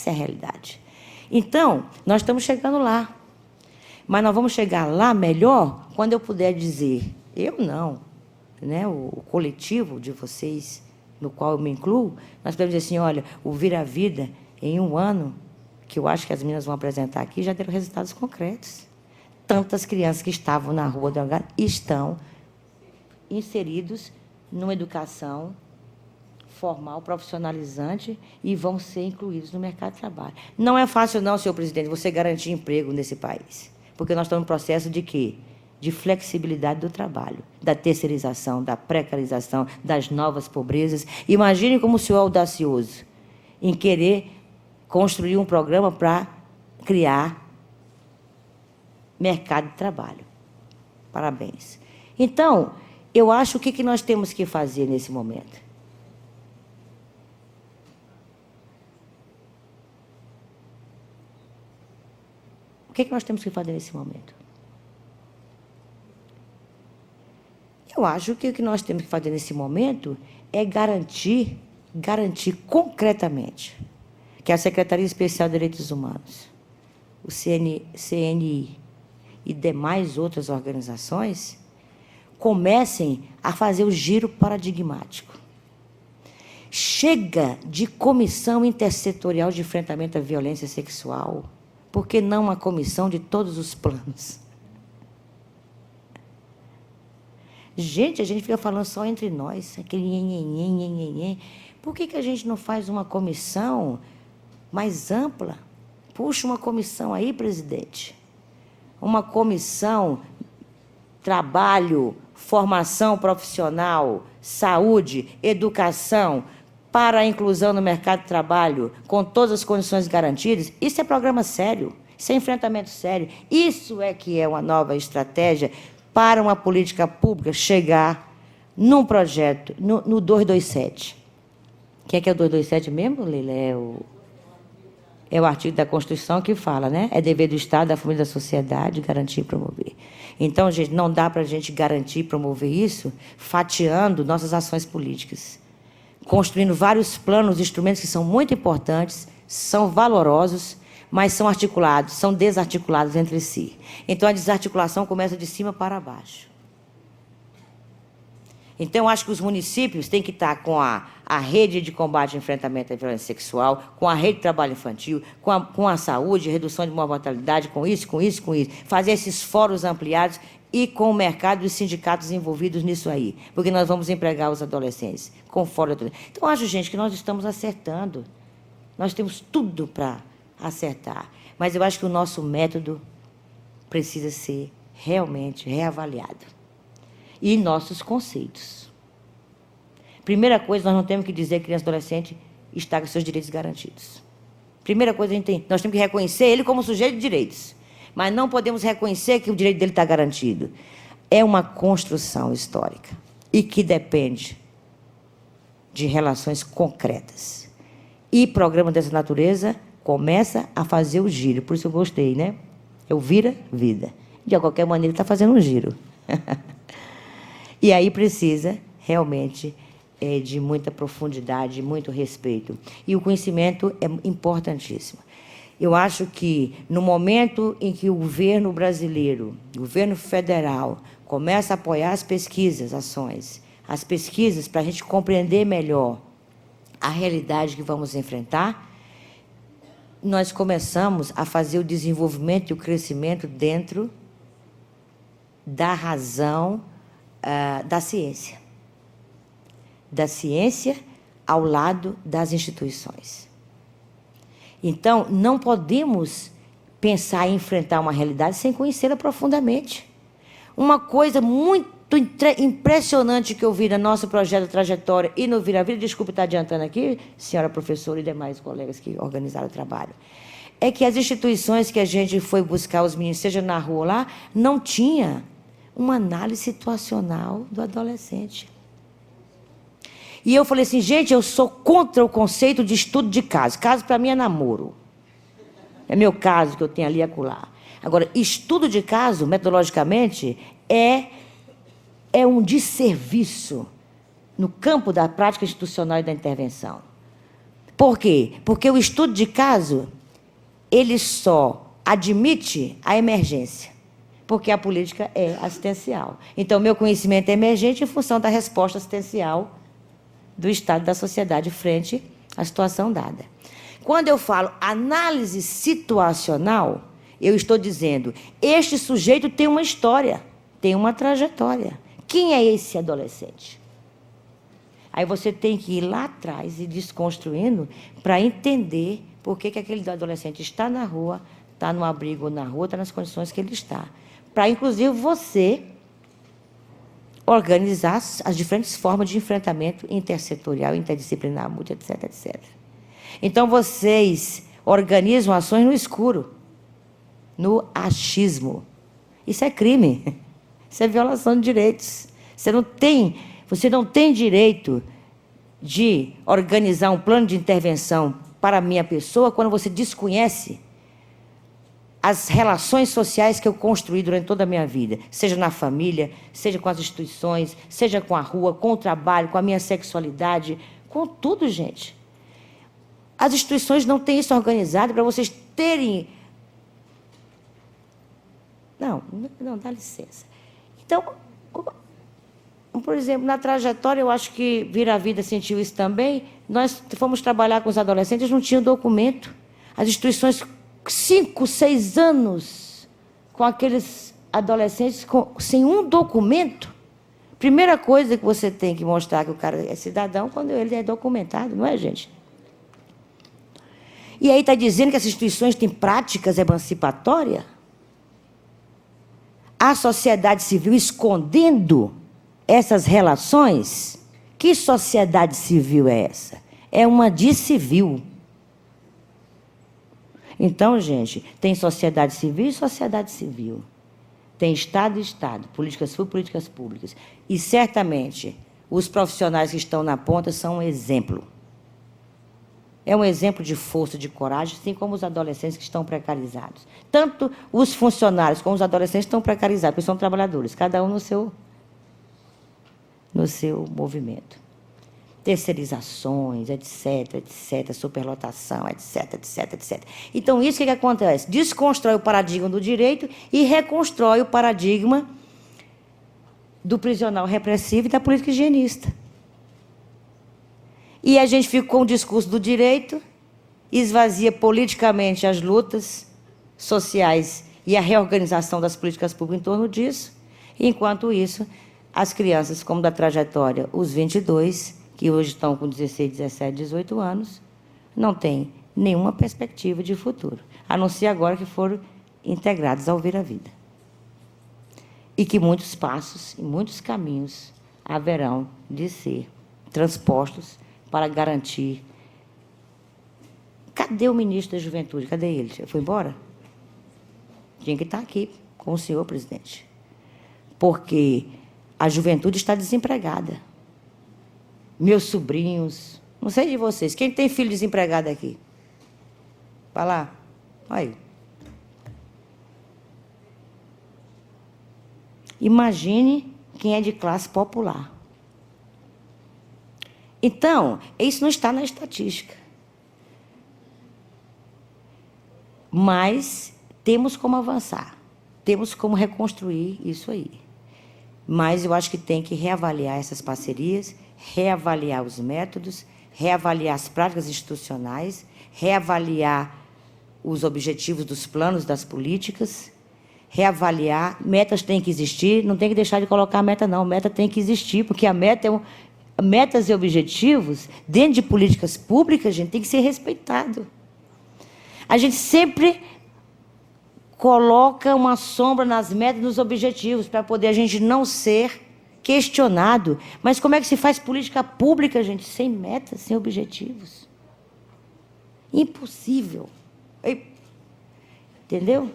Essa é a realidade. Então, nós estamos chegando lá. Mas nós vamos chegar lá melhor quando eu puder dizer, eu não, né? O coletivo de vocês, no qual eu me incluo, nós podemos dizer assim, olha, o Vira a Vida, em um ano, que eu acho que as meninas vão apresentar aqui, já deram resultados concretos. Tantas crianças que estavam na rua do H estão inseridos numa educação formal, profissionalizante, e vão ser incluídos no mercado de trabalho. Não é fácil, não, senhor presidente, você garantir emprego nesse país, porque nós estamos no processo de quê? De flexibilidade do trabalho, da terceirização, da precarização, das novas pobrezas. Imagine como o senhor é audacioso em querer construir um programa para criar mercado de trabalho. Parabéns. Então, eu acho que nós temos que fazer nesse momento. O que nós temos que fazer nesse momento? Eu acho que o que nós temos que fazer nesse momento é garantir concretamente que a Secretaria Especial de Direitos Humanos, o CNI e demais outras organizações comecem a fazer o giro paradigmático. Chega de comissão intersetorial de enfrentamento à violência sexual. Por que não uma comissão de todos os planos? Gente, a gente fica falando só entre nós, aquele nhenhenhen. Por que a gente não faz uma comissão mais ampla? Puxa uma comissão aí, presidente. Uma comissão, trabalho, formação profissional, saúde, educação, para a inclusão no mercado de trabalho, com todas as condições garantidas. Isso é programa sério, isso é enfrentamento sério. Isso é que é uma nova estratégia para uma política pública chegar num projeto, no 227. O que é o 227 mesmo, Leila? É o artigo da Constituição que fala, né? É dever do Estado, da família, da sociedade, garantir e promover. Então, gente, não dá para a gente garantir e promover isso fatiando nossas ações políticas, construindo vários planos, instrumentos que são muito importantes, são valorosos, mas são articulados, são desarticulados entre si. Então, a desarticulação começa de cima para baixo. Então, eu acho que os municípios têm que estar com a rede de combate e enfrentamento à violência sexual, com a rede de trabalho infantil, com a saúde, redução de mortalidade, com isso. Fazer esses fóruns ampliados e com o mercado e os sindicatos envolvidos nisso aí, porque nós vamos empregar os adolescentes com fórum. Então, acho, gente, que nós estamos acertando. Nós temos tudo para acertar. Mas eu acho que o nosso método precisa ser realmente reavaliado. E nossos conceitos. Primeira coisa, nós não temos que dizer que criança e adolescente está com seus direitos garantidos. Primeira coisa, nós temos que reconhecer ele como sujeito de direitos. Mas não podemos reconhecer que o direito dele está garantido. É uma construção histórica e que depende de relações concretas. E programa dessa natureza começa a fazer o giro. Por isso eu gostei, né? Eu Vira Vida. De qualquer maneira, está fazendo um giro. E aí precisa, realmente, de muita profundidade, muito respeito. E o conhecimento é importantíssimo. Eu acho que, no momento em que o governo brasileiro, o governo federal, começa a apoiar as pesquisas, ações, as pesquisas para a gente compreender melhor a realidade que vamos enfrentar, nós começamos a fazer o desenvolvimento e o crescimento dentro da razão da ciência. Da ciência ao lado das instituições. Então, não podemos pensar em enfrentar uma realidade sem conhecê-la profundamente. Uma coisa muito impressionante que eu vi no nosso projeto Trajetória e no Vira Vida, desculpe estar adiantando aqui, senhora professora e demais colegas que organizaram o trabalho, é que as instituições que a gente foi buscar os meninos, seja na rua ou lá, não tinha uma análise situacional do adolescente. E eu falei assim, gente, eu sou contra o conceito de estudo de caso. Caso, para mim, é namoro. É meu caso que eu tenho ali e acolá. Agora, estudo de caso, metodologicamente, é um desserviço no campo da prática institucional e da intervenção. Por quê? Porque o estudo de caso, ele só admite a emergência, porque a política é assistencial. Então, meu conhecimento é emergente em função da resposta assistencial do Estado da sociedade frente à situação dada. Quando eu falo análise situacional, eu estou dizendo, este sujeito tem uma história, tem uma trajetória. Quem é esse adolescente? Aí você tem que ir lá atrás e desconstruindo para entender por que aquele adolescente está na rua, está no abrigo na rua, está nas condições que ele está. Para, inclusive, você organizar as diferentes formas de enfrentamento intersetorial, interdisciplinar, multi, etc, etc. Então, vocês organizam ações no escuro, no achismo. Isso é crime. Isso é violação de direitos. Você não tem direito de organizar um plano de intervenção para a minha pessoa quando você desconhece as relações sociais que eu construí durante toda a minha vida, seja na família, seja com as instituições, seja com a rua, com o trabalho, com a minha sexualidade, com tudo, gente. As instituições não têm isso organizado para vocês terem... Não, dá licença. Então, por exemplo, na trajetória, eu acho que Vira a Vida sentiu isso também, nós fomos trabalhar com os adolescentes, não tinham documento. As instituições, 5, 6 anos, com aqueles adolescentes sem um documento. Primeira coisa que você tem que mostrar que o cara é cidadão quando ele é documentado, não é, gente? E aí está dizendo que as instituições têm práticas emancipatórias? A sociedade civil escondendo essas relações? Que sociedade civil é essa? É uma discivil. Então, gente, tem sociedade civil e sociedade civil. Tem Estado e Estado, políticas públicas, políticas públicas. E, certamente, os profissionais que estão na ponta são um exemplo. É um exemplo de força, de coragem, assim como os adolescentes que estão precarizados. Tanto os funcionários como os adolescentes estão precarizados, porque são trabalhadores, cada um no seu movimento. Terceirizações, etc, etc, superlotação, etc, etc, etc. Então, isso que acontece? Desconstrói o paradigma do direito e reconstrói o paradigma do prisional repressivo e da política higienista. E a gente fica com o discurso do direito, esvazia politicamente as lutas sociais e a reorganização das políticas públicas em torno disso. Enquanto isso, as crianças, como da trajetória, os 22, que hoje estão com 16, 17, 18 anos, não têm nenhuma perspectiva de futuro, a não ser agora que foram integrados ao Vira a Vida. E que muitos passos e muitos caminhos haverão de ser transpostos para garantir... Cadê o ministro da Juventude? Cadê ele? Foi embora? Tinha que estar aqui com o senhor presidente. Porque a juventude está desempregada. Meus sobrinhos, não sei de vocês, quem tem filho desempregado aqui? Vai lá. Aí. Imagine quem é de classe popular. Então, isso não está na estatística. Mas temos como avançar, temos como reconstruir isso aí. Mas eu acho que tem que reavaliar essas parcerias, reavaliar os métodos, reavaliar as práticas institucionais, reavaliar os objetivos dos planos das políticas, reavaliar, metas têm que existir, não tem que deixar de colocar a meta, não, a meta tem que existir, porque a meta é metas e objetivos, dentro de políticas públicas, gente, tem que ser respeitado. A gente sempre coloca uma sombra nas metas e nos objetivos, para poder a gente não ser questionado. Mas como é que se faz política pública, gente, sem metas, sem objetivos? Impossível. Entendeu?